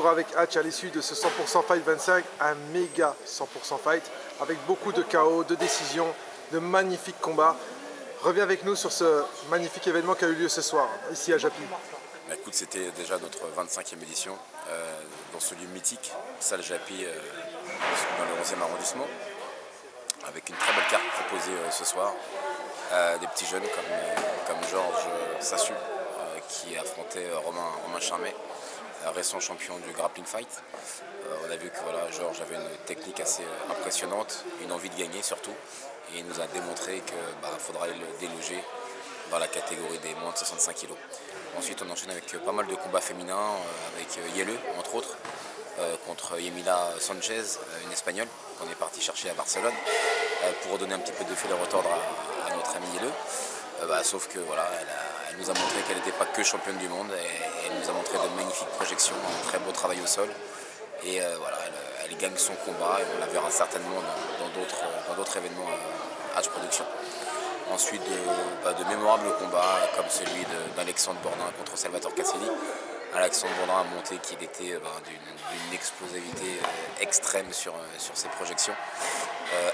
toujours avec Hatch à l'issue de ce 100% Fight 25, un méga 100% Fight avec beaucoup de KO, de décisions, de magnifiques combats. Reviens avec nous sur ce magnifique événement qui a eu lieu ce soir, ici à Japy. Écoute, c'était déjà notre 25e édition dans ce lieu mythique, salle Japy dans le 11e arrondissement, avec une très belle carte proposée ce soir. Des petits jeunes comme Georges Sassu qui affrontait Romain Charmet, récent champion du grappling fight. On a vu que voilà, Georges avait une technique assez impressionnante, une envie de gagner surtout, et il nous a démontré qu'il faudra le déloger dans la catégorie des moins de 65 kg. Ensuite, on enchaîne avec pas mal de combats féminins, avec Yele, entre autres, contre Yemila Sanchez, une Espagnole, qu'on est parti chercher à Barcelone, pour redonner un petit peu de fil à retordre à notre amie Yele. Sauf que voilà, elle nous a montré qu'elle n'était pas que championne du monde, et elle nous a montré de magnifiques projections, un très beau travail au sol. Et voilà, elle gagne son combat, et on la verra certainement dans d'autres événements Hatch Productions. Ensuite, de mémorables combats comme celui d'Alexandre Bourdin contre Salvatore Caselli. Alexandre Bourdin a montré qu'il était d'une explosivité extrême sur ses projections,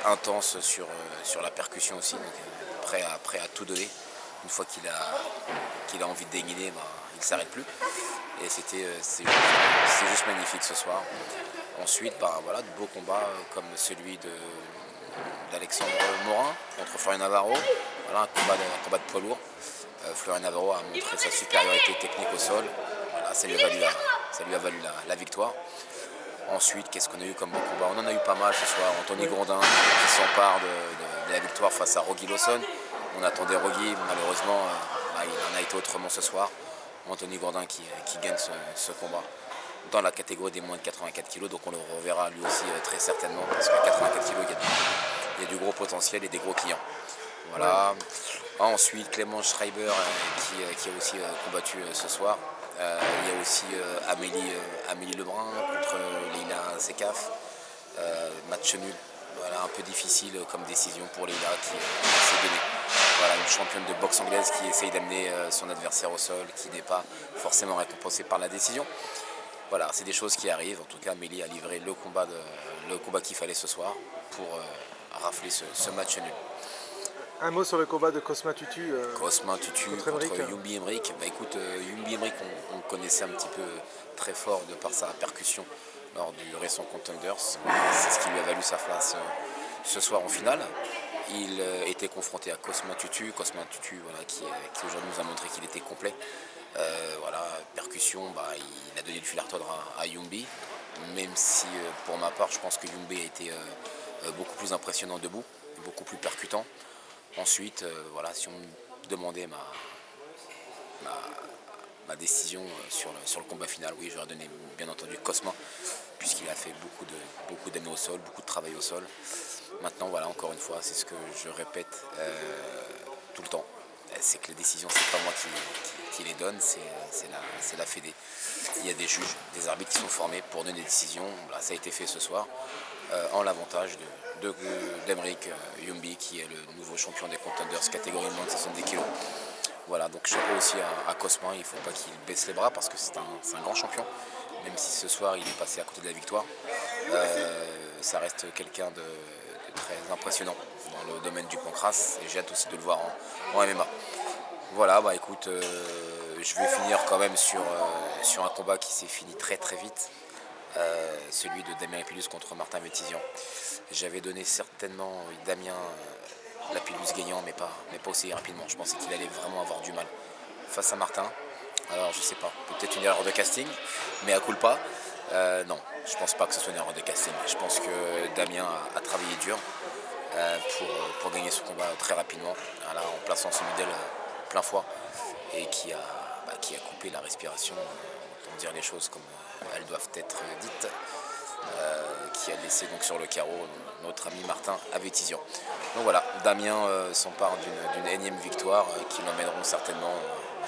intense sur la percussion aussi, donc prêt à tout donner. Une fois qu'il a envie de dégainer, il ne s'arrête plus. Et c'est juste magnifique ce soir. Ensuite, voilà, de beaux combats comme celui d'Alexandre Morin contre Florian Navarro. Voilà, un combat de poids lourd. Florian Navarro a montré sa supériorité technique au sol. Voilà, ça lui a valu la victoire. Ensuite, qu'est-ce qu'on a eu comme beau combat? On en a eu pas mal ce soir. Anthony Grondin qui s'empare de la victoire face à Rogi Lawson. On attendait Rogi, malheureusement, il en a été autrement ce soir. Anthony Grondin qui gagne ce combat dans la catégorie des moins de 84 kg, donc on le reverra lui aussi très certainement, parce qu'à 84 kg, il y a du gros potentiel et des gros clients. Voilà. Ensuite, Clément Schreiber qui a aussi combattu ce soir. Il y a aussi Amélie Lebrun contre Leila Sekaf. Match nul. Voilà, un peu difficile comme décision pour Leila qui s'est donnée. Voilà, une championne de boxe anglaise qui essaye d'amener son adversaire au sol, qui n'est pas forcément récompensée par la décision. Voilà, c'est des choses qui arrivent. En tout cas, Amélie a livré le combat qu'il fallait ce soir pour rafler ce match nul. Un mot sur le combat de Cosma Tutu. Cosma Tutu contre Youmbi Emric. Écoute, Youmbi Emric, on le connaissait un petit peu très fort de par sa percussion lors du récent Contenders. C'est ce qui lui a valu sa place ce soir en finale. Il était confronté à Cosma Tutu. Cosma Tutu, voilà, qui aujourd'hui nous a montré qu'il était complet. Voilà, percussion, il a donné du fil à retordre à Youmbi. Même si, pour ma part, je pense que Youmbi a été beaucoup plus impressionnant debout, beaucoup plus percutant. Ensuite, voilà, si on me demandait ma décision sur le combat final, oui, j'aurais donné bien entendu Cosma, puisqu'il a fait beaucoup d'années au sol, beaucoup de travail au sol. Maintenant, voilà, encore une fois, c'est ce que je répète tout le temps, c'est que les décisions, c'est pas moi qui les donne, c'est la Fédé. Il y a des juges, des arbitres qui sont formés pour donner des décisions. Là, ça a été fait ce soir, en l'avantage d'Emric Youmbi, qui est le nouveau champion des Contenders catégorie moins de 70 kg. Voilà, donc chapeau aussi à Cosma, il ne faut pas qu'il baisse les bras parce que c'est un grand champion, même si ce soir il est passé à côté de la victoire. Ça reste quelqu'un de très impressionnant dans le domaine du pancrace, et j'ai hâte aussi de le voir en MMA. Voilà, écoute, je vais finir quand même sur un combat qui s'est fini très très vite, celui de Damien Lapillus contre Martin Vétisian. J'avais donné certainement Damien Lapillus gagnant, mais pas aussi rapidement. Je pensais qu'il allait vraiment avoir du mal face à Martin. Alors je sais pas, peut-être une erreur de casting, mais à culpa. Non, je pense pas que ce soit une erreur de casting. Je pense que Damien a travaillé dur pour gagner ce combat très rapidement, voilà, en plaçant son middle plein foie, et qui a coupé la respiration, pour dire les choses comme elles doivent être dites, qui a laissé donc sur le carreau notre ami Martin Vétisian. Donc voilà, Damien s'empare d'une énième victoire qui l'emmèneront certainement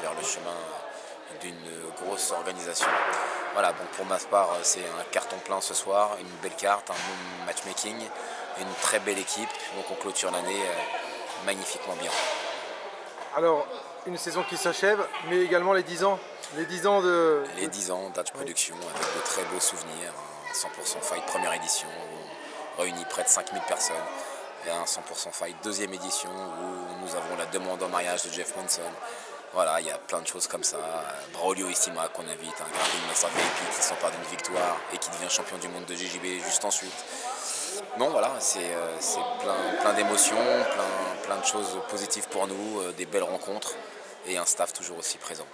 vers le chemin d'une grosse organisation. Voilà, donc pour ma part, c'est un carton plein ce soir, une belle carte, un bon matchmaking, une très belle équipe. Donc on clôture l'année magnifiquement bien. Alors, une saison qui s'achève, mais également les 10 ans Les 10 ans de... Les 10 ans d'Hatch Production avec de très beaux souvenirs. Un 100% Fight première édition où on réunit près de 5000 personnes. Et un 100% Fight deuxième édition où nous avons la demande en mariage de Jeff Monson. Voilà, il y a plein de choses comme ça. Braulio Istima qu'on invite, un grappling master VIP qui s'empare d'une victoire et qui devient champion du monde de GJB juste ensuite. Non, voilà, c'est plein d'émotions, plein de choses positives pour nous, des belles rencontres et un staff toujours aussi présent.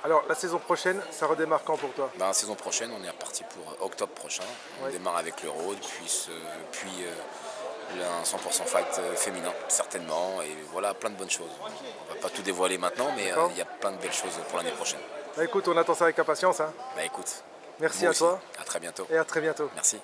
Alors, la saison prochaine, ça redémarre quand pour toi? La saison prochaine, on est reparti pour octobre prochain. On démarre avec le road, puis un 100% fight féminin, certainement. Et voilà, plein de bonnes choses. On va pas tout dévoiler maintenant, mais il y a plein de belles choses pour l'année prochaine. Bah écoute, on attend ça avec impatience. Hein. Bah écoute, merci à toi. À très bientôt. Et à très bientôt. Merci.